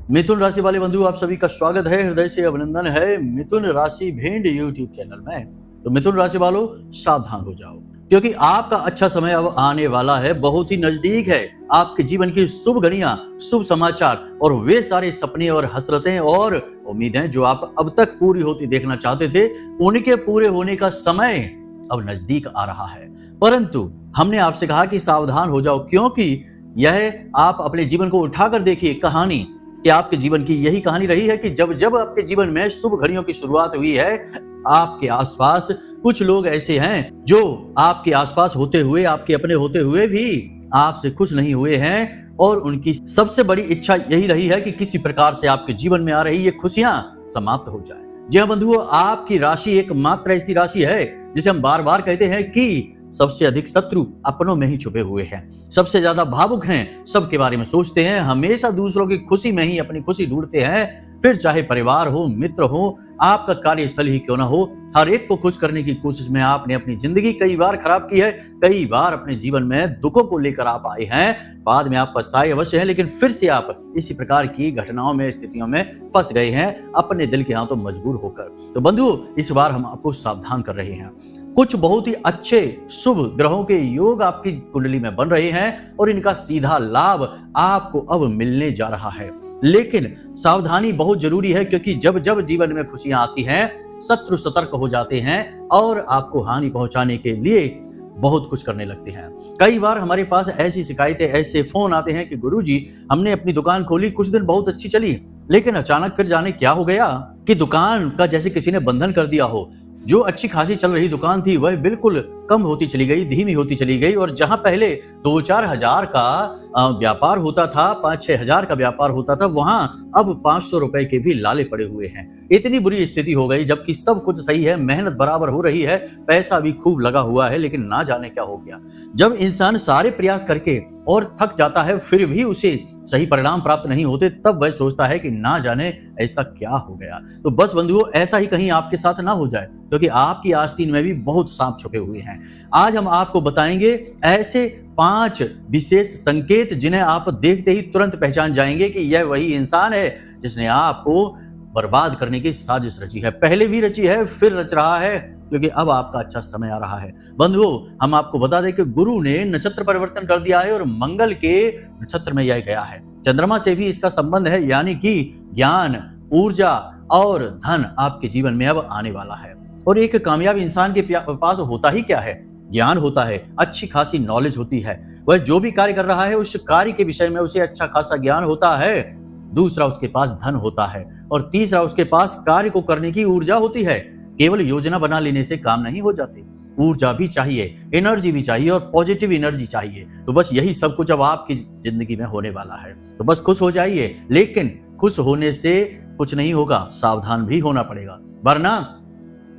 मिथुन राशि वाले बंधु, आप सभी का स्वागत है, हृदय से अभिनंदन है मिथुन राशि भेंट यूट्यूब चैनल में। तो मिथुन राशि वालों, सावधान हो जाओ, क्योंकि आपका अच्छा समय अब आने वाला है, बहुत ही नजदीक है। आपके जीवन की शुभ घड़ियां, शुभ समाचार और वे सारे सपने और हसरतें और उम्मीदें जो आप अब तक पूरी होती देखना चाहते थे, उनके पूरे होने का समय अब नजदीक आ रहा है। परंतु हमने आपसे कहा कि सावधान हो जाओ, क्योंकि यह आप अपने जीवन को उठाकर देखिए कहानी कि आपके जीवन की यही कहानी रही है कि जब जब आपके जीवन में शुभ घड़ियों की शुरुआत हुई है, आपके आसपास कुछ लोग ऐसे हैं जो आपके आसपास होते हुए, आपके अपने होते हुए भी आपसे खुश नहीं हुए हैं, और उनकी सबसे बड़ी इच्छा यही रही है कि किसी प्रकार से आपके जीवन में आ रही ये खुशियां समाप्त हो जाए। जी हाँ बंधुओं, आपकी राशि एकमात्र ऐसी राशि है जिसे हम बार बार कहते हैं कि सबसे अधिक शत्रु अपनों में ही छुपे हुए हैं, सबसे ज्यादा भावुक हैं, सबके बारे में सोचते हैं, हमेशा दूसरों की खुशी में ही अपनी खुशी ढूंढते हैं। फिर चाहे परिवार हो, मित्र हो, आपका कार्यस्थल ही क्यों ना हो, हर एक को खुश करने की कोशिश में आपने अपनी जिंदगी कई बार खराब की है, कई बार अपने जीवन में दुखों को लेकर आप आए हैं। बाद में आप पछताए अवश्य हैं, लेकिन फिर से आप इसी प्रकार की घटनाओं में, स्थितियों में फंस गए हैं अपने दिल के हाथों मजबूर होकर। तो बंधु, इस बार हम आपको सावधान कर रहे हैं। कुछ बहुत ही अच्छे शुभ ग्रहों के योग आपकी कुंडली में बन रहे हैं और इनका सीधा लाभ आपको अब मिलने जा रहा है। लेकिन सावधानी बहुत जरूरी है, क्योंकि जब जब जीवन में खुशियां आती हैं, शत्रु सतर्क हो जाते हैं और आपको हानि पहुंचाने के लिए बहुत कुछ करने लगते हैं। कई बार हमारे पास ऐसी शिकायतें, ऐसे फोन आते हैं कि गुरुजी, हमने अपनी दुकान खोली, कुछ दिन बहुत अच्छी चली, लेकिन अचानक फिर जाने क्या हो गया कि दुकान का जैसे किसी ने बंधन कर दिया हो। जो अच्छी खासी चल रही दुकान थी वह बिल्कुल कम होती चली गई, धीमी होती चली गई, और जहां पहले 2-4 हजार का व्यापार होता था, 5-6 हजार का व्यापार होता था, वहां अब 500 रुपए के भी लाले पड़े हुए हैं। इतनी बुरी स्थिति हो गई, जबकि सब कुछ सही है, मेहनत बराबर हो रही है, पैसा भी खूब लगा हुआ है, लेकिन ना जाने क्या हो गया। जब इंसान सारे प्रयास करके और थक जाता है, फिर भी उसे सही परिणाम प्राप्त नहीं होते, तब वह सोचता है कि ना जाने ऐसा क्या हो गया। तो बस बंधुओं, ऐसा ही कहीं आपके साथ ना हो जाए, क्योंकि आपकी आस्तीन में भी बहुत सांप छुपे हुए हैं। आज हम आपको बताएंगे ऐसे 5 विशेष संकेत जिन्हें आप देखते ही तुरंत पहचान जाएंगे कि यह वही इंसान है जिसने आपको बर्बाद करने की साजिश रची है। पहले भी रची है, फिर रच रहा है, क्योंकि अब आपका अच्छा समय आ रहा है। बंधुओं, हम आपको बता दें कि गुरु ने नक्षत्र परिवर्तन कर दिया है और मंगल के नक्षत्र में यह गया है। चंद्रमा से भी इसका संबंध है, यानी कि ज्ञान, ऊर्जा और धन आपके जीवन में अब आने वाला है। और एक कामयाब इंसान के पास होता ही क्या है? ज्ञान होता है, अच्छी खासी नॉलेज होती है, वह जो भी कार्य कर रहा है उस कार्य के विषय में उसे अच्छा खासा ज्ञान होता है। दूसरा, उसके पास धन होता है, और तीसरा, उसके पास कार्य को करने की ऊर्जा होती है। केवल योजना बना लेने से काम नहीं हो जाते, ऊर्जा भी चाहिए, एनर्जी भी चाहिए और पॉजिटिव एनर्जी चाहिए। तो बस यही सब कुछ अब आपकी जिंदगी में होने वाला है। तो बस खुश हो जाइए, लेकिन खुश होने से कुछ नहीं होगा, सावधान भी होना पड़ेगा, वरना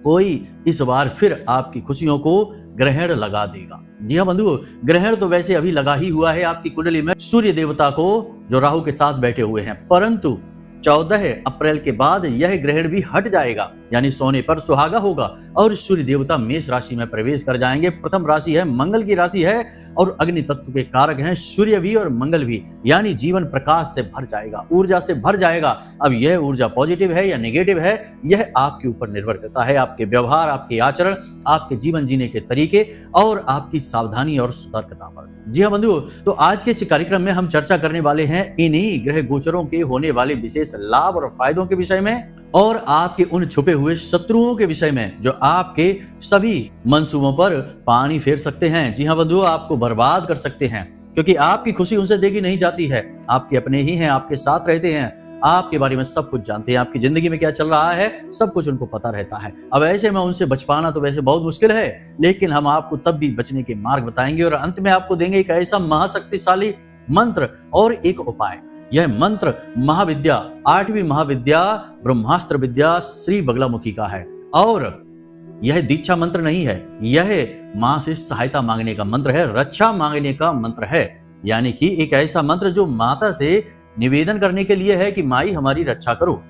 कोई इस बार फिर आपकी खुशियों को ग्रहण लगा देगा। जी हाँ बंधुओं, ग्रहण तो वैसे अभी लगा ही हुआ है आपकी कुंडली में, सूर्य देवता को जो राहु के साथ बैठे हुए हैं, परंतु 14 अप्रैल के बाद यह ग्रहण भी हट जाएगा, यानी सोने पर सुहागा होगा और सूर्य देवता मेष राशि में प्रवेश कर जाएंगे। प्रथम राशि है, मंगल की राशि है, और अग्नि तत्व के कारक हैं सूर्य भी और मंगल भी, यानी जीवन प्रकाश से भर जाएगा, ऊर्जा से भर जाएगा। अब यह ऊर्जा पॉजिटिव है या नेगेटिव है, यह आपके ऊपर निर्भर करता है, आपके व्यवहार, आपके आचरण, आपके जीवन जीने के तरीके और आपकी सावधानी और सतर्कता पर। जी हाँ बंधुओं, तो आज के इस कार्यक्रम में हम चर्चा करने वाले हैं इन्हीं ग्रह गोचरों के होने वाले विशेष लाभ और फायदों के विषय में, और आपके उन छुपे हुए शत्रुओं के विषय में जो आपके सभी मंसूबों पर पानी फेर सकते हैं। जी हाँ बंधुओं, आपको बर्बाद कर सकते हैं, क्योंकि आपकी खुशी उनसे देखी नहीं जाती है। आपके अपने ही हैं, आपके साथ रहते हैं, आपके बारे में सब कुछ जानते हैं, आपकी जिंदगी में क्या चल रहा है सब कुछ उनको पता रहता है। अब ऐसे में उनसे बच पाना तो वैसे बहुत मुश्किल है, लेकिन हम आपको तब भी बचने के मार्ग बताएंगे और अंत में आपको देंगे एक ऐसा महाशक्तिशाली मंत्र और एक उपाय। यह मंत्र महाविद्या, 8वीं महाविद्या ब्रह्मास्त्र विद्या श्री बगलामुखी का है, और यह दीक्षा मंत्र नहीं है, यह मां से सहायता मांगने का मंत्र है, रक्षा मांगने का मंत्र है। यानी कि एक ऐसा मंत्र जो माता से निवेदन करने के लिए है कि माई हमारी रक्षा करो।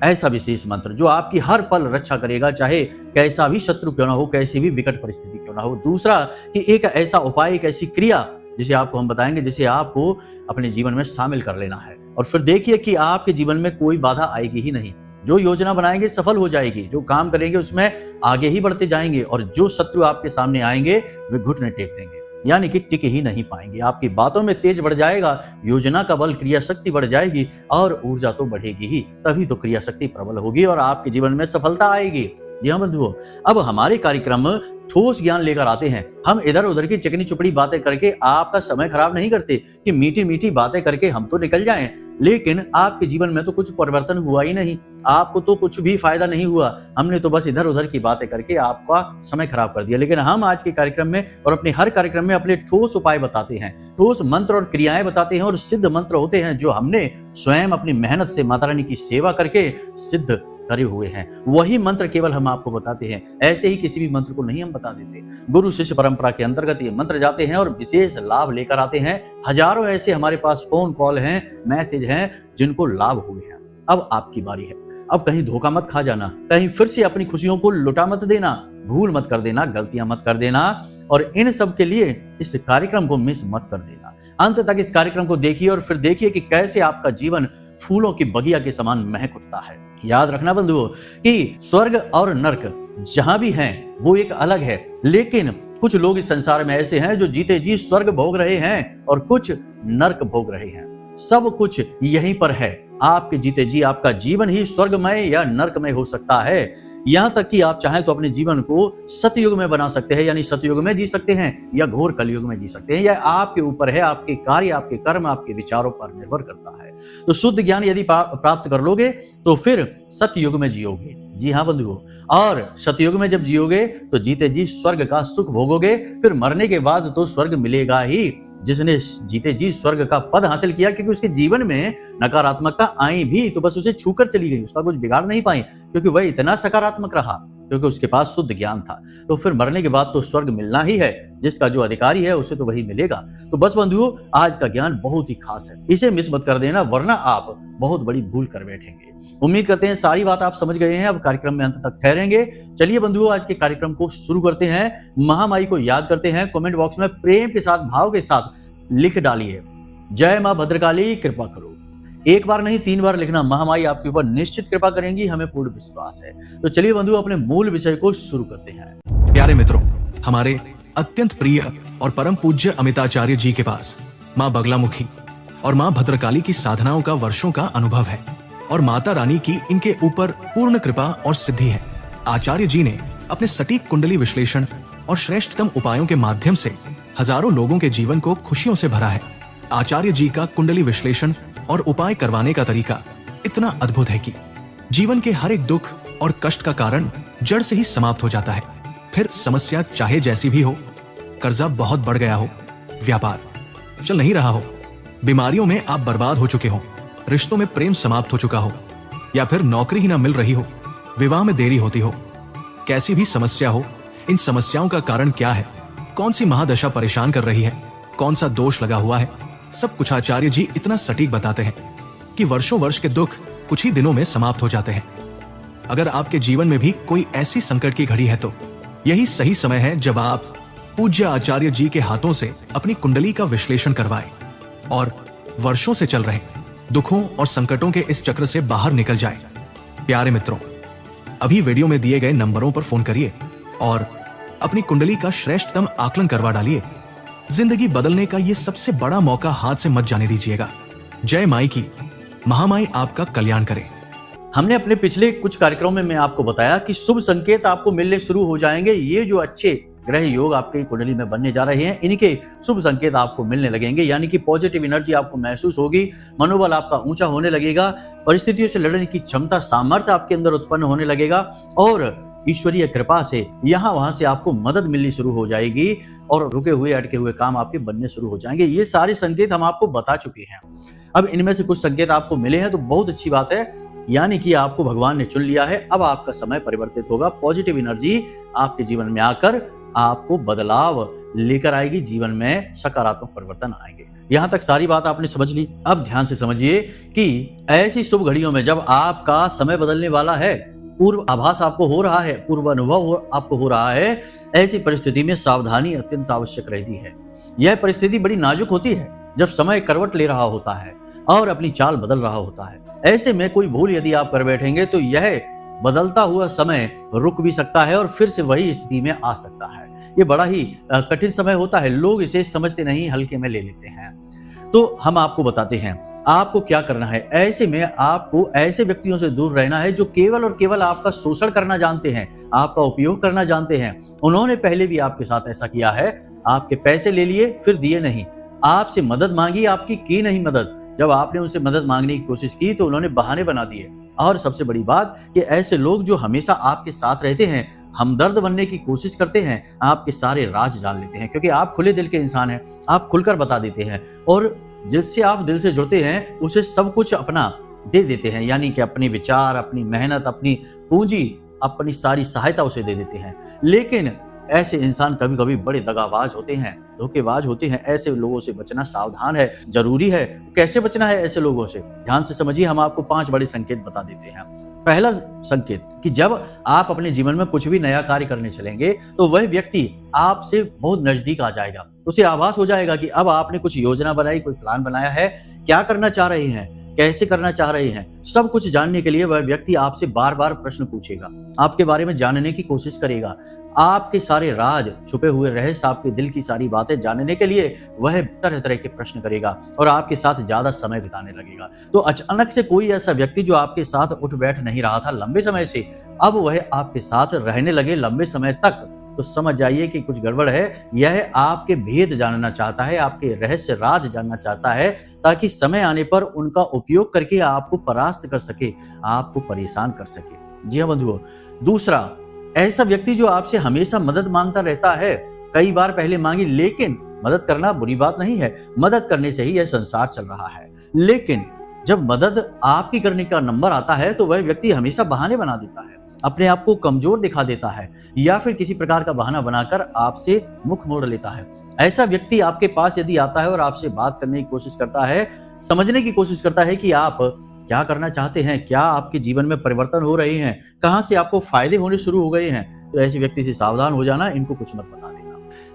ऐसा विशेष मंत्र जो आपकी हर पल रक्षा करेगा, चाहे कैसा भी शत्रु क्यों ना हो, कैसी भी विकट परिस्थिति क्यों ना हो। दूसरा कि एक ऐसा उपाय, एक ऐसी क्रिया जिसे आपको हम बताएंगे, जिसे आपको अपने जीवन में शामिल कर लेना है। और फिर देखिए कि आपके जीवन में कोई बाधा आएगी ही नहीं। जो योजना बनाएंगे सफल हो जाएगी, जो काम करेंगे उसमें आगे ही बढ़ते जाएंगे, और जो शत्रु आपके सामने आएंगे वे घुटने टेक देंगे, यानी कि टिक ही नहीं पाएंगे। आपकी बातों में तेज बढ़ जाएगा, योजना का बल, क्रिया शक्ति बढ़ जाएगी, और ऊर्जा तो बढ़ेगी ही, तभी तो क्रिया शक्ति प्रबल होगी और आपके जीवन में सफलता आएगी। जी हाँ बंधुओं, अब हमारे कार्यक्रम ठोस ज्ञान लेकर आते हैं। हम इधर उधर की चिकनी चुपड़ी बातें करके आपका समय खराब नहीं करते कि मीठी मीठी बातें करके हम तो निकल जाएं, लेकिन आपके जीवन में तो कुछ परिवर्तन हुआ ही नहीं, आपको तो कुछ भी फायदा नहीं हुआ। हमने तो बस इधर उधर की बातें करके आपका समय खराब कर दिया। लेकिन हम आज के कार्यक्रम में और अपने हर कार्यक्रम में अपने ठोस उपाय बताते हैं, ठोस मंत्र और क्रियाएं बताते हैं, और सिद्ध मंत्र होते हैं जो हमने स्वयं अपनी मेहनत से माता रानी की सेवा करके सिद्ध करे हुए हैं। वही मंत्र केवल हम आपको बताते हैं, ऐसे ही किसी भी मंत्र को नहीं हम बता देते। गुरु शिष्य परंपरा के अंतर्गत ये मंत्र जाते हैं और विशेष लाभ लेकर आते हैं। हजारों ऐसे हमारे पास फोन कॉल हैं, मैसेज हैं जिनको लाभ हुए हैं। अब आपकी बारी है। अब कहीं धोखा मत खा जाना, कहीं फिर से अपनी खुशियों को लुटा मत देना, भूल मत कर देना, गलतियां मत कर देना, और इन सब के लिए इस कार्यक्रम को मिस मत कर देना। अंत तक इस कार्यक्रम को देखिए और फिर देखिए कि कैसे आपका जीवन फूलों की बगिया के समान महक उठता है। याद रखना बंधुओं कि स्वर्ग और नर्क जहां भी हैं वो एक अलग है, लेकिन कुछ लोग इस संसार में ऐसे हैं जो जीते जी स्वर्ग भोग रहे हैं और कुछ नर्क भोग रहे हैं। सब कुछ यहीं पर है। आपके जीते जी आपका जीवन ही स्वर्गमय या नर्कमय हो सकता है। यहाँ तक कि आप चाहें तो अपने जीवन को सतयुग में बना सकते हैं, यानी सतयुग में जी सकते हैं, या घोर कलयुग में जी सकते हैं। यह आपके ऊपर है, आपके कार्य, आपके कर्म, आपके विचारों पर निर्भर करता है। तो शुद्ध ज्ञान यदि प्राप्त कर लोगे तो फिर सतयुग में जियोगे। जी हाँ बंधुओं, और सतयुग में जब जियोगे तो जीते जी स्वर्ग का सुख भोगोगे। फिर मरने के बाद तो स्वर्ग मिलेगा ही। जिसने जीते जी स्वर्ग का पद हासिल किया, क्योंकि उसके जीवन में नकारात्मकता आई भी तो बस उसे छूकर चली गई, उसका कुछ बिगाड़ नहीं पाई, क्योंकि वह इतना सकारात्मक रहा, क्योंकि उसके पास शुद्ध ज्ञान था। तो फिर मरने के बाद तो स्वर्ग मिलना ही है, जिसका जो अधिकारी है उसे तो वही मिलेगा। तो बस बंधुओं, आज का ज्ञान बहुत ही खास है, इसे मिस मत कर देना, वरना आप बहुत बड़ी भूल कर बैठेंगे। उम्मीद करते हैं सारी बात आप समझ गए हैं। अब कार्यक्रम में अंत तक ठहरेंगे। चलिए बंधुओं, आज के कार्यक्रम को शुरू करते हैं। महामाई को याद करते हैं। कमेंट बॉक्स में प्रेम के साथ, भाव के साथ लिख डालिए, जय मां भद्रकाली कृपा करो। एक बार नहीं 3 बार लिखना। महामाई आपके ऊपर निश्चित कृपा करेंगी, हमें पूर्ण विश्वास है। तो चलिए बंधुओं, अपने मूल विषय को शुरू करते हैं। प्यारे मित्रों, हमारे अत्यंत प्रिय और परम पूज्य अमिताचार्य जी के पास मां बगलामुखी और मां भद्रकाली की साधनाओं का वर्षों का अनुभव है, और माता रानी की इनके ऊपर पूर्ण कृपा और सिद्धि है। आचार्य जी ने अपने सटीक कुंडली विश्लेषण और श्रेष्ठतम उपायों के माध्यम से हजारों लोगों के जीवन को खुशियों से भरा है। आचार्य जी का कुंडली विश्लेषण और उपाय करवाने का तरीका इतना अद्भुत है कि जीवन के हर एक दुख और कष्ट का कारण जड़ से ही समाप्त हो जाता है। फिर समस्या चाहे जैसी भी हो, कर्जा बहुत बढ़ गया हो, व्यापार चल नहीं रहा हो, बीमारियों में आप बर्बाद हो चुके हो, रिश्तों में प्रेम समाप्त हो चुका हो, या फिर नौकरी ही ना मिल रही हो, विवाह में देरी होती हो, कैसी भी समस्या हो, इन समस्याओं का कारण क्या है, कौन सी महादशा परेशान कर रही है, कौन सा दोष लगा हुआ है, सब कुछ आचार्य जी इतना सटीक बताते हैं कि वर्षों वर्ष के दुख कुछ ही दिनों में समाप्त हो जाते हैं। अगर आपके जीवन में भी कोई ऐसी संकट की घड़ी है तो यही सही समय है जब आप पूज्य आचार्य जी के हाथों से अपनी कुंडली का विश्लेषण करवाएं और वर्षों से चल रहे दुखों और संकटों के इस चक्र से बाहर निकल जाएं। प्यारे मित्रों, अभी वीडियो में दिए गए नंबरों पर फोन करिए और अपनी कुंडली का श्रेष्ठतम आकलन करवा डालिए। जिंदगी बदलने का ये सबसे बड़ा मौका हाथ से मत जाने दीजिएगा। जय माई की, महामाई आपका कल्याण करे। हमने अपने पिछले कुछ कार्यक्रमों में मैं आपको बताया कि शुभ संकेत आपको मिलने शुरू हो जाएंगे। ये जो अच्छे ग्रह योग आपकी कुंडली में बनने जा रहे हैं, इनके शुभ संकेत आपको मिलने लगेंगे, यानी कि पॉजिटिव एनर्जी आपको महसूस होगी, मनोबल आपका ऊंचा होने लगेगा, परिस्थितियों से लड़ने की क्षमता, सामर्थ्य आपके अंदर उत्पन्न होने लगेगा, और ईश्वरीय कृपा से यहाँ वहां से आपको मदद मिलनी शुरू हो जाएगी, और रुके हुए अटके हुए काम आपके बनने शुरू हो जाएंगे। ये सारे संकेत हम आपको बता चुके हैं। अब इनमें से कुछ संकेत आपको मिले हैं तो बहुत अच्छी बात है, यानी कि आपको भगवान ने चुन लिया है। अब आपका समय परिवर्तित होगा, पॉजिटिव एनर्जी आपके जीवन में आकर आपको बदलाव लेकर आएगी, जीवन में सकारात्मक परिवर्तन आएंगे। यहाँ तक सारी बात आपने समझ ली। अब ध्यान से समझिए कि ऐसी शुभ घड़ियों में जब आपका समय बदलने वाला है, पूर्व आभास आपको हो रहा है, पूर्व अनुभव आपको हो रहा है, ऐसी परिस्थिति में सावधानी अत्यंत आवश्यक रहती है। यह परिस्थिति बड़ी नाजुक होती है जब समय करवट ले रहा होता है। और अपनी चाल बदल रहा होता है। ऐसे में कोई भूल यदि आप कर बैठेंगे तो यह बदलता हुआ समय रुक भी सकता है और फिर से वही स्थिति में आ सकता है। ये बड़ा ही कठिन समय होता है, लोग इसे समझते नहीं, हल्के में ले लेते हैं। तो हम आपको बताते हैं आपको क्या करना है। ऐसे में आपको ऐसे व्यक्तियों से दूर रहना है जो केवल और केवल आपका शोषण करना जानते हैं, आपका उपयोग करना जानते हैं। उन्होंने पहले भी आपके साथ ऐसा किया है, आपके पैसे ले लिए फिर दिए नहीं, आपसे मदद मांगी, आपकी की नहीं मदद। जब आपने उनसे मदद मांगने की कोशिश की तो उन्होंने बहाने बना दिए। और सबसे बड़ी बात कि ऐसे लोग जो हमेशा आपके साथ रहते हैं, हमदर्द बनने की कोशिश करते हैं, आपके सारे राज जान लेते हैं, क्योंकि आप खुले दिल के इंसान हैं, आप खुलकर बता देते हैं और जिससे आप दिल से जुड़ते हैं उसे सब कुछ अपना दे देते हैं, यानी कि अपने विचार, अपनी मेहनत, अपनी पूंजी, अपनी सारी सहायता उसे दे देते हैं। लेकिन ऐसे इंसान कभी कभी बड़े दगाबाज होते हैं, धोखेबाज होते हैं। ऐसे लोगों से बचना सावधान है, जरूरी है। कैसे बचना है ऐसे लोगों से, ध्यान से समझिए। हम आपको 5 बड़े संकेत बता देते हैं। पहला संकेत कि जब आप अपने जीवन में कुछ भी नया कार्य करने चलेंगे तो वह व्यक्ति आपसे बहुत नजदीक आ जाएगा। उसे आभास हो जाएगा कि अब आपने कुछ योजना बनाई, कोई प्लान बनाया है, क्या करना चाह रहे हैं, कैसे करना चाह रहे हैं, सब कुछ जानने के लिए वह व्यक्ति आपसे बार बार प्रश्न पूछेगा, आपके बारे में जानने की कोशिश करेगा। आपके सारे राज, छुपे हुए रहस्य, आपके दिल की सारी बातें जानने के लिए वह तरह तरह के प्रश्न करेगा और आपके साथ ज्यादा समय बिताने लगेगा। तो अचानक से कोई ऐसा व्यक्ति जो आपके साथ उठ बैठ नहीं रहा था लंबे समय से, अब वह आपके साथ रहने लगे लंबे समय तक, तो समझ जाइए कि कुछ गड़बड़ है। यह आपके भेद जानना चाहता है, आपके रहस्य राज जानना चाहता है, ताकि समय आने पर उनका उपयोग करके आपको परास्त कर सके, आपको परेशान कर सके। जी हाँ बंधुओं। दूसरा, ऐसा व्यक्ति जो आपसे हमेशा मदद मांगता रहता है, कई बार पहले मांगी, लेकिन मदद करना बुरी बात नहीं है, मदद करने से ही यह संसार चल रहा है। लेकिन जब मदद आपकी करने का नंबर आता है तो वह व्यक्ति हमेशा बहाने बना देता है, अपने आप को कमजोर दिखा देता है या फिर किसी प्रकार का बहाना बनाकर आपसे मुख मोड़ लेता है। ऐसा व्यक्ति आपके पास यदि आता है और आपसे बात करने की कोशिश करता है, समझने की कोशिश करता है कि आप क्या करना चाहते हैं, क्या आपके जीवन में परिवर्तन हो रहे हैं, कहां से आपको फायदे होने शुरू हो गए हैं, तो ऐसे व्यक्ति से सावधान हो जाना, इनको कुछ मत बता देना।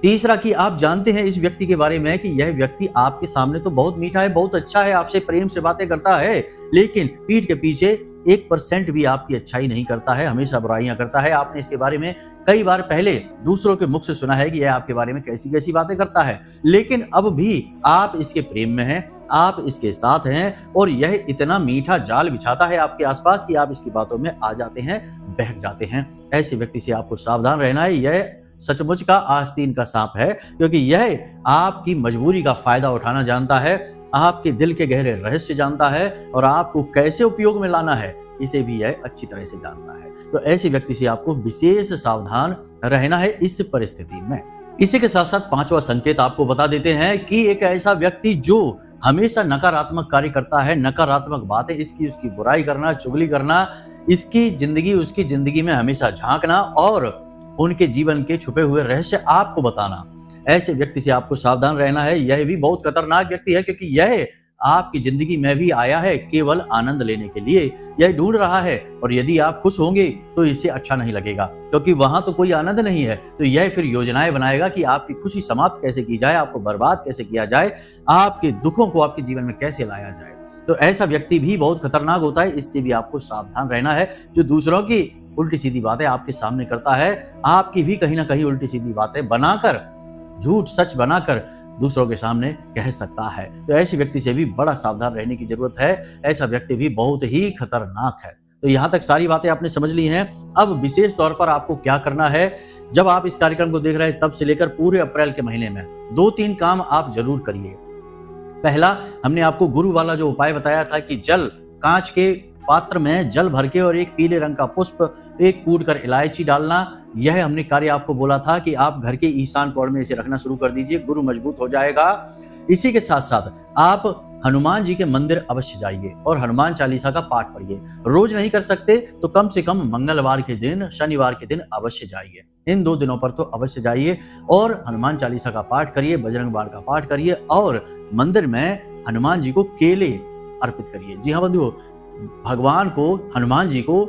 तीसरा कि आप जानते हैं इस व्यक्ति के बारे में कि यह व्यक्ति आपके सामने तो बहुत मीठा है, बहुत अच्छा है, आपसे प्रेम से बातें करता है, लेकिन पीठ के पीछे 1% भी आपकी अच्छाई नहीं करता है, हमेशा बुराइयां करता है। आपने इसके बारे में कई बार पहले दूसरों के मुख से सुना है कि यह आपके बारे में कैसी कैसी बातें करता है, लेकिन अब भी आप इसके प्रेम में हैं, आप इसके साथ हैं और यह इतना मीठा जाल बिछाता है आपके आसपास कि आप इसकी बातों में आ जाते हैं, बहक जाते हैं। ऐसे व्यक्ति से आपको सावधान रहना है। यह सचमुच का आस्तीन का सांप है, क्योंकि यह आपकी मजबूरी का फायदा उठाना जानता है, आपके दिल के गहरे रहस्य जानता है और आपको कैसे उपयोग में लाना है इसे भी यह अच्छी तरह से जानता है। तो ऐसे व्यक्ति से आपको विशेष सावधान रहना है इस परिस्थिति में। इसी के साथ साथ 5वां संकेत आपको बता देते हैं कि एक ऐसा व्यक्ति जो हमेशा नकारात्मक कार्य करता है, नकारात्मक बातें, इसकी उसकी बुराई करना, चुगली करना, इसकी जिंदगी उसकी जिंदगी में हमेशा झांकना और उनके जीवन के छुपे हुए रहस्य आपको बताना, ऐसे व्यक्ति से आपको सावधान रहना है। यह भी बहुत खतरनाक व्यक्ति है, क्योंकि यह आपकी जिंदगी में भी आया है केवल आनंद लेने के लिए। यह ढूंढ रहा है और यदि आप खुश होंगे तो इसे अच्छा नहीं लगेगा, क्योंकि वहां तो कोई आनंद नहीं है। तो यह फिर योजनाएं बनाएगा कि आपकी खुशी समाप्त कैसे की जाए, आपको बर्बाद कैसे किया जाए, आपके दुखों को आपके जीवन में कैसे लाया जाए। तो ऐसा व्यक्ति भी बहुत खतरनाक होता है, इससे भी आपको सावधान रहना है। जो दूसरों की उल्टी सीधी बातें आपके सामने करता है, आपकी भी कहीं ना कहीं उल्टी सीधी बातें बनाकर, झूठ सच बनाकर दूसरों के सामने कह सकता है। तो ऐसे व्यक्ति से भी बड़ा सावधान रहने की जरूरत है। ऐसा व्यक्ति भी बहुत ही खतरनाक है। तो यहाँ तक सारी बातें आपने समझ ली हैं। अब विशेष तौर पर आपको क्या करना है, जब आप इस कार्यक्रम को देख रहे हैं तब से लेकर पूरे अप्रैल के महीने में 2-3 काम आप जरूर करिए। पहला, हमने आपको गुरु वाला जो उपाय बताया था कि जल, कांच के पात्र में जल भर के और एक पीले रंग का पुष्प, एक कूट कर इलायची डालना, यह हमने कार्य आपको बोला था कि आप घर के ईशान कोण में इसे रखना शुरू कर दीजिए, गुरु मजबूत हो जाएगा। इसी के साथ साथ आप हनुमान जी के मंदिर अवश्य जाइए और हनुमान चालीसा का पाठ पढ़िए। रोज नहीं कर सकते तो कम से कम मंगलवार के दिन, शनिवार के दिन अवश्य जाइए। इन 2 दिनों पर तो अवश्य जाइए और हनुमान चालीसा का पाठ करिए, बजरंग बाण का पाठ करिए और मंदिर में हनुमान जी को केले अर्पित करिए। जी हाँ बंधुओं, भगवान को, हनुमान जी को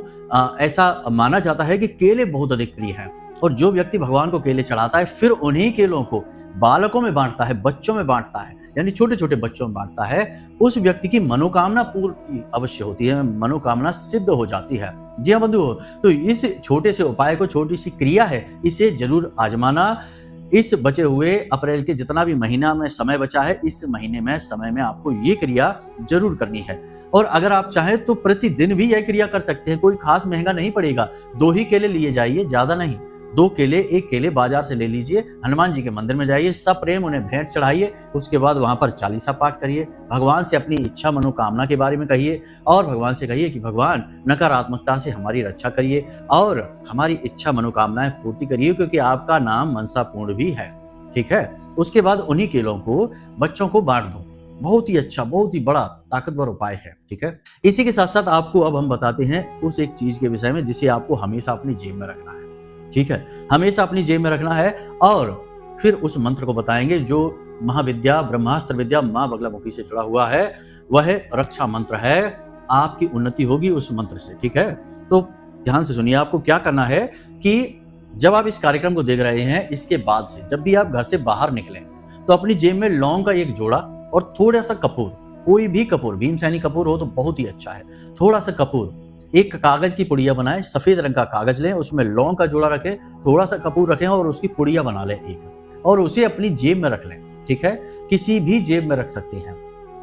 ऐसा माना जाता है कि केले बहुत अधिक प्रिय हैं और जो व्यक्ति भगवान को केले चढ़ाता है फिर उन्हीं केलों को बालकों में बांटता है, बच्चों में बांटता है, यानी छोटे छोटे बच्चों में बांटता है, उस व्यक्ति की मनोकामना पूर्ति अवश्य होती है, मनोकामना सिद्ध हो जाती है। जी हाँ बंधुओं, तो इस छोटे से उपाय को, छोटी सी क्रिया है, इसे जरूर आजमाना। इस बचे हुए अप्रैल के जितना भी महीना में समय बचा है, इस महीने में समय में आपको ये क्रिया जरूर करनी है। और अगर आप चाहें तो प्रतिदिन भी यह क्रिया कर सकते हैं, कोई खास महंगा नहीं पड़ेगा। 2 ही केले लिए जाइए, ज्यादा नहीं। 2 केले, 1 केले बाजार से ले लीजिए, हनुमान जी के मंदिर में जाइए, सप्रेम उन्हें भेंट चढ़ाइए, उसके बाद वहां पर चालीसा पाठ करिए, भगवान से अपनी इच्छा मनोकामना के बारे में कहिए और भगवान से कहिए कि भगवान नकारात्मकता से हमारी रक्षा करिए और हमारी इच्छा मनोकामनाएं पूर्ति करिए, क्योंकि आपका नाम मनसापूर्ण भी है। ठीक है। उसके बाद उन्हीं केलों को बच्चों को बांट दो। बहुत ही अच्छा, बहुत ही बड़ा ताकतवर उपाय है। ठीक है। इसी के साथ साथ आपको अब हम बताते हैं उस एक चीज के विषय में जिसे आपको हमेशा अपनी जेब में रखना है। ठीक है, हमेशा अपनी जेब में रखना है। और फिर उस मंत्र को बताएंगे जो महाविद्या ब्रह्मास्त्र विद्या माँ बगलामुखी से जुड़ा हुआ है। वह रक्षा मंत्र है, आपकी उन्नति होगी उस मंत्र से। ठीक है, तो ध्यान से सुनिए। आपको क्या करना है कि जब आप इस कार्यक्रम को देख रहे हैं, इसके बाद से जब भी आप घर से बाहर निकलें तो अपनी जेब में लौंग का एक जोड़ा और थोड़ा सा कपूर, कोई भी कपूर, भीमसेनी कपूर हो तो बहुत ही अच्छा है, थोड़ा सा कपूर, एक कागज की पुड़िया बनाएं, सफेद रंग का कागज लें, उसमें लौंग का जोड़ा रखें, थोड़ा सा कपूर रखें और उसकी पुड़िया बना लें एक, और उसे अपनी जेब में रख लें। ठीक है, किसी भी जेब में रख सकते हैं।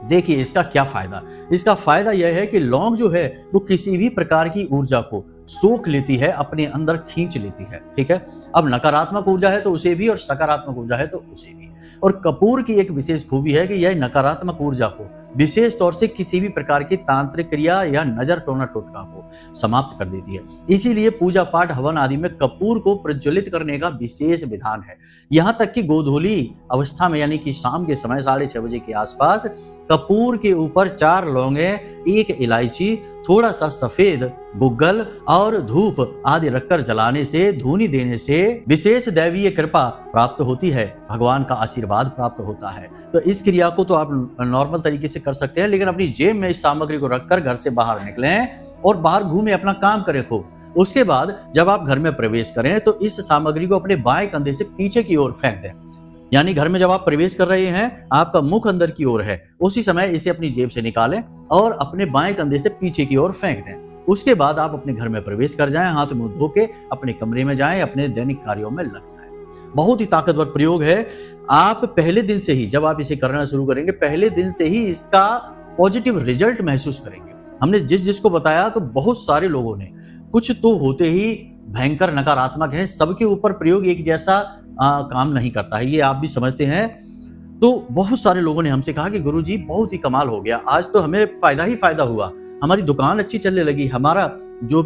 देखिए इसका क्या फायदा, इसका फायदा यह है कि लौंग जो है वो किसी भी प्रकार की ऊर्जा को सोख लेती है, अपने अंदर खींच लेती है। ठीक है, अब नकारात्मक ऊर्जा है तो उसे भी और सकारात्मक ऊर्जा है तो उसे भी। और कपूर की एक विशेष खूबी है कि यह नकारात्मक ऊर्जा को विशेष तौर से किसी भी प्रकार की तांत्रिक क्रिया या नजर टोना टोटका को समाप्त कर देती है। इसीलिए पूजा पाठ हवन आदि में कपूर को प्रज्वलित करने का विशेष विधान है। यहाँ तक कि गोधूली अवस्था में यानी कि शाम के समय 6:30 बजे के आसपास कपूर के ऊपर 4 लौंगे, 1 इलायची, थोड़ा सा सफेद गुग्गल और धूप आदि रखकर जलाने से, धूनी देने से विशेष दैवीय कृपा प्राप्त होती है, भगवान का आशीर्वाद प्राप्त होता है। तो इस क्रिया को तो आप नॉर्मल तरीके से कर सकते हैं, लेकिन अपनी जेब में इस सामग्री को रखकर घर से बाहर निकलें और बाहर घूमे, अपना काम करें खूब। उसके बाद जब आप घर में प्रवेश करें तो इस सामग्री को अपने बाएं कंधे से पीछे की ओर फेंक दें। यानी घर में जब आप प्रवेश कर रहे हैं, आपका मुख अंदर की ओर है, उसी समय इसे अपनी जेब से निकालें और अपने बाएं कंधे से पीछे की ओर फेंक दें। उसके बाद आप अपने घर में प्रवेश कर जाएं, हाथ मुंह धो के अपने कमरे में जाएं, अपने दैनिक कार्यों में लग जाएं। बहुत ही ताकतवर प्रयोग है। आप पहले दिन से ही, जब आप इसे करना शुरू करेंगे, पहले दिन से ही इसका पॉजिटिव रिजल्ट महसूस करेंगे। हमने जिसको बताया तो बहुत सारे लोगों ने, कुछ तो होते ही भयंकर नकारात्मक है, सबके ऊपर प्रयोग एक जैसा काम नहीं करता है, ये आप भी समझते हैं। तो बहुत सारे लोगों ने हमसे कहा कि गुरुजी बहुत ही कमाल हो गया, आज तो हमें फायदा ही फायदा हुआ, हमारी दुकान अच्छी चलने लगी, हमारा जो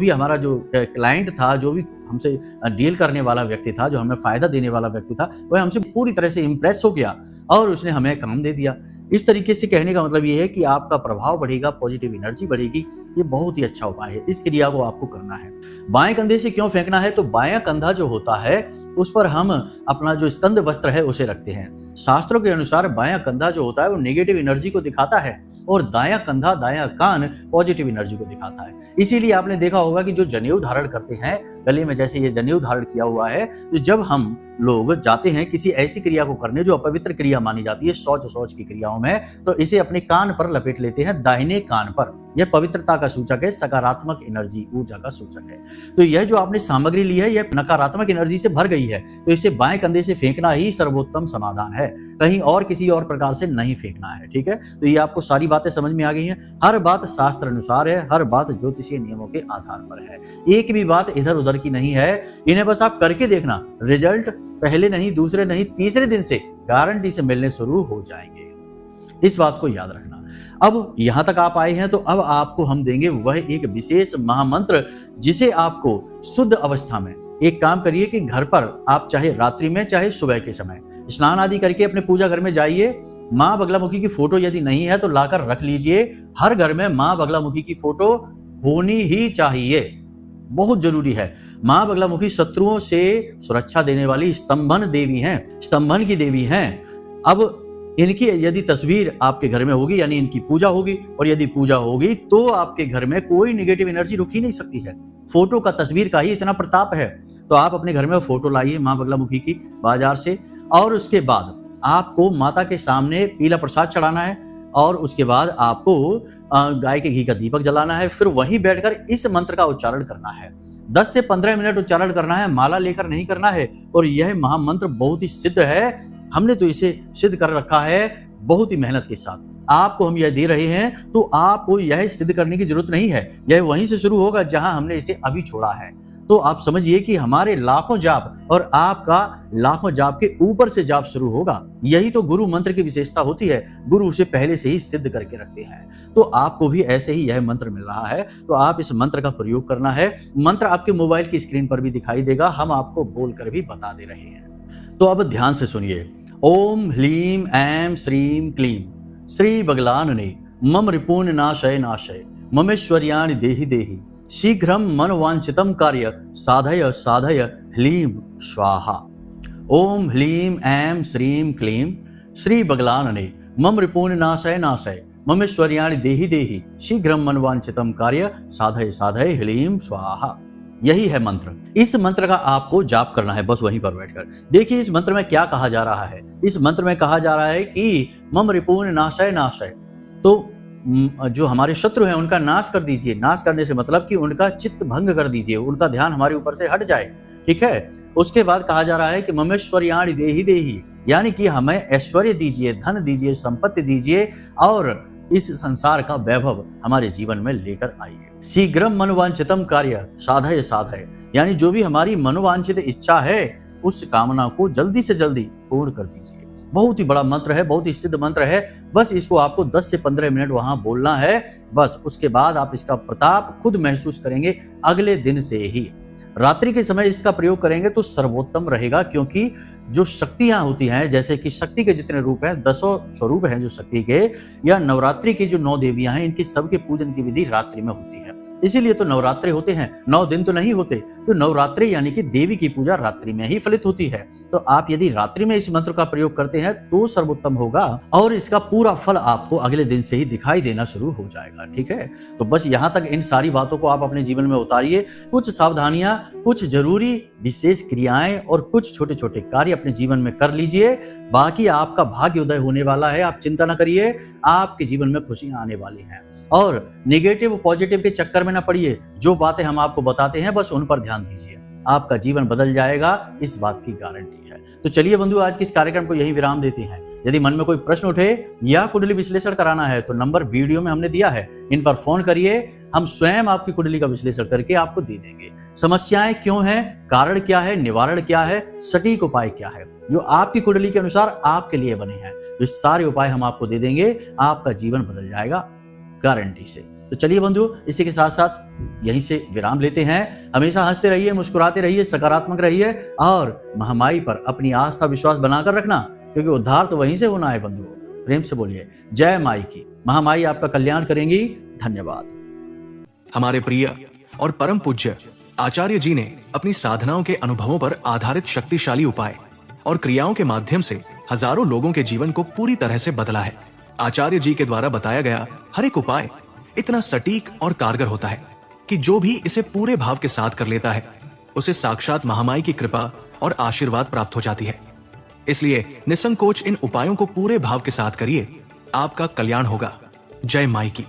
क्लाइंट था, जो भी हमसे डील करने वाला व्यक्ति था, जो हमें फायदा देने वाला व्यक्ति था, वह हमसे पूरी तरह से इंप्रेस हो गया और उसने हमें काम दे दिया। इस तरीके से कहने का मतलब ये है कि आपका प्रभाव बढ़ेगा, पॉजिटिव एनर्जी बढ़ेगी। ये बहुत ही अच्छा उपाय है, इस क्रिया को आपको करना है। बाएं कंधे से क्यों फेंकना है, तो बायां कंधा जो होता है उस पर हम अपना जो स्कंद वस्त्र है उसे रखते हैं। शास्त्रों के अनुसार बायां कंधा जो होता है वो नेगेटिव एनर्जी को दिखाता है और दायां कंधा, दायां कान पॉजिटिव एनर्जी को दिखाता है। इसीलिए आपने देखा होगा कि जो जनेऊ धारण करते हैं गले में, जैसे ये जनेऊ धारण किया हुआ है, तो जब हम लोग जाते हैं किसी ऐसी क्रिया को करने जो अपवित्र क्रिया मानी जाती है, शौच की क्रियाओं में, तो इसे अपने कान पर लपेट लेते हैं, दाहिने कान पर। यह पवित्रता का सूचक है, सकारात्मक एनर्जी, ऊर्जा का सूचक है। तो यह जो आपने सामग्री ली है यह नकारात्मक एनर्जी से भर गई है, तो इसे बाएं कंधे से फेंकना ही सर्वोत्तम समाधान है, कहीं और किसी और प्रकार से नहीं फेंकना है। ठीक है, तो ये आपको सारी बातें समझ में आ गई हैं। हर बात शास्त्र अनुसार है, हर बात ज्योतिषीय नियमों के आधार पर है, एक भी बात इधर उधर की नहीं है। इन्हें बस आप करके देखना, रिजल्ट पहले नहीं, दूसरे नहीं, तीसरे दिन से गारंटी से मिलने शुरू हो जाएंगे। इस बात को याद रखना। अब यहां तक आप आए हैं तो अब आपको हम देंगे वह एक विशेष महामंत्र, जिसे आपको शुद्ध अवस्था में, एक काम करिए कि घर पर आप चाहे रात्रि में चाहे सुबह के समय स्नान आदि करके अपने पूजा घर में जाइए। माँ बगलामुखी की फोटो यदि नहीं है तो लाकर रख लीजिए। हर घर में माँ बगलामुखी की फोटो होनी ही चाहिए, बहुत जरूरी है। माँ बगलामुखी शत्रुओं से सुरक्षा देने वाली स्तंभन देवी हैं, स्तंभन की देवी हैं। अब इनकी यदि तस्वीर आपके घर में होगी, यानी इनकी पूजा होगी, और यदि पूजा होगी तो आपके घर में कोई नेगेटिव एनर्जी रुक ही नहीं सकती है। फोटो का, तस्वीर का ही इतना प्रताप है। तो आप अपने घर में फोटो लाइए माँ बगलामुखी की बाजार से, और उसके बाद आपको माता के सामने पीला प्रसाद चढ़ाना है और उसके बाद आपको गाय के घी का दीपक जलाना है। फिर वहीं बैठकर इस मंत्र का उच्चारण करना है। 10 से 15 मिनट उच्चारण करना है, माला लेकर नहीं करना है। और यह महामंत्र बहुत ही सिद्ध है, हमने तो इसे सिद्ध कर रखा है बहुत ही मेहनत के साथ। आपको हम यह दे रहे हैं तो आपको यह सिद्ध करने की जरूरत नहीं है, यह वहीं से शुरू होगा जहां हमने इसे अभी छोड़ा है। तो आप समझिए कि हमारे लाखों जाप और आपका लाखों जाप के ऊपर से जाप शुरू होगा। यही तो गुरु मंत्र की विशेषता होती है, गुरु उसे पहले से ही सिद्ध करके रखते हैं। तो आपको भी ऐसे ही यह मंत्र मिल रहा है, तो आप इस मंत्र का प्रयोग करना है। मंत्र आपके मोबाइल की स्क्रीन पर भी दिखाई देगा, हम आपको बोलकर भी बता दे रहे हैं। तो अब ध्यान से सुनिए। ओम ह्लीम ऐं श्रीं क्लीं श्री बगलानने मम रिपून नाशय नाशय ममेश्वर्याणि देहि देहि शीघ्रम मनवांछितम कार्य साधय साधय ह्लीं स्वाहा। ओम ह्लीं ऐं श्रीं क्लीं श्री बगलानने मम रिपून नाशय नाशय ममेश्वर्याणि देहि देहि शीघ्रम मनवांछितम कार्य साधय साधय ह्लीं स्वाहा। यही है मंत्र। इस मंत्र का आपको जाप करना है, बस वहीं पर बैठकर। देखिए इस मंत्र में क्या कहा जा रहा है। इस मंत्र में कहा जा रहा है कि मम रिपून नाशय नाशय, तो जो हमारे शत्रु हैं उनका नाश कर दीजिए। नाश करने से मतलब कि उनका चित्त भंग कर दीजिए, उनका ध्यान हमारे ऊपर से हट जाए, ठीक है। उसके बाद कहा जा रहा है कि ममेश्वर्याणि देहि देहि, यानी कि हमें ऐश्वर्य दीजिए, धन दीजिए, संपत्ति दीजिए और इस संसार का वैभव हमारे जीवन में लेकर आइए। शीघ्रम मनोवांछितम कार्य साधय साधय, यानी जो भी हमारी मनोवांछित इच्छा है उस कामना को जल्दी से जल्दी पूर्ण कर दीजिए। बहुत ही बड़ा मंत्र है, बहुत ही सिद्ध मंत्र है। बस इसको आपको 10 से 15 मिनट वहां बोलना है, बस उसके बाद आप इसका प्रताप खुद महसूस करेंगे अगले दिन से ही। रात्रि के समय इसका प्रयोग करेंगे तो सर्वोत्तम रहेगा, क्योंकि जो शक्तियां होती हैं, जैसे कि शक्ति के जितने रूप हैं, 10 स्वरूप हैं जो शक्ति के, या नवरात्रि की जो 9 देवियां हैं, इनकी सबके पूजन की विधि रात्रि में होती है। इसीलिए तो नवरात्रि होते हैं, 9 दिन तो नहीं होते। तो नवरात्रि यानी कि देवी की पूजा रात्रि में ही फलित होती है। तो आप यदि रात्रि में इस मंत्र का प्रयोग करते हैं तो सर्वोत्तम होगा और इसका पूरा फल आपको अगले दिन से ही दिखाई देना शुरू हो जाएगा, ठीक है। तो बस यहाँ तक इन सारी बातों को आप अपने जीवन में उतारिए। कुछ सावधानियां, कुछ जरूरी विशेष क्रियाएं और कुछ छोटे छोटे कार्य अपने जीवन में कर लीजिए। बाकी आपका भाग्य उदय होने वाला है, आप चिंता न करिए। आपके जीवन में खुशियां आने वाली हैं और नेगेटिव पॉजिटिव के चक्कर में ना पड़िए। जो बातें हम आपको बताते हैं बस उन पर ध्यान दीजिए, आपका जीवन बदल जाएगा, इस बात की गारंटी है। तो चलिए बंधु, आज के इस कार्यक्रम को यही विराम देते हैं। यदि मन में कोई प्रश्न उठे या कुंडली विश्लेषण कराना है तो नंबर वीडियो में हमने दिया है, इन पर फोन करिए, हम स्वयं आपकी कुंडली का विश्लेषण करके आपको दे देंगे। समस्याएं क्यों हैं, कारण क्या है, निवारण क्या है, सटीक उपाय क्या है, जो आपकी कुंडली के अनुसार आपके लिए बने हैं, ये सारे उपाय हम आपको दे देंगे। आपका जीवन बदल जाएगा गारंटी से। तो चलिए बंधु, इसी के साथ साथ यहीं से विराम लेते हैं। हमेशा हंसते रहिए, मुस्कुराते रहिए, सकारात्मक रहिए और महामाई पर अपनी आस्था विश्वास बनाकर रखना, क्योंकि उद्धार तो वहीं से होना है बंधु। प्रेम से बोलिए जय माई की। महामाई आपका कल्याण करेंगी। धन्यवाद। हमारे प्रिय और परम पूज्य आचार्य जी ने अपनी साधनाओं के अनुभवों पर आधारित शक्तिशाली उपाय और क्रियाओं के माध्यम से हजारों लोगों के जीवन को पूरी तरह से बदला है। आचार्य जी के द्वारा बताया गया हर एक उपाय इतना सटीक और कारगर होता है कि जो भी इसे पूरे भाव के साथ कर लेता है उसे साक्षात महामाई की कृपा और आशीर्वाद प्राप्त हो जाती है। इसलिए निसंकोच इन उपायों को पूरे भाव के साथ करिए, आपका कल्याण होगा। जय माई की।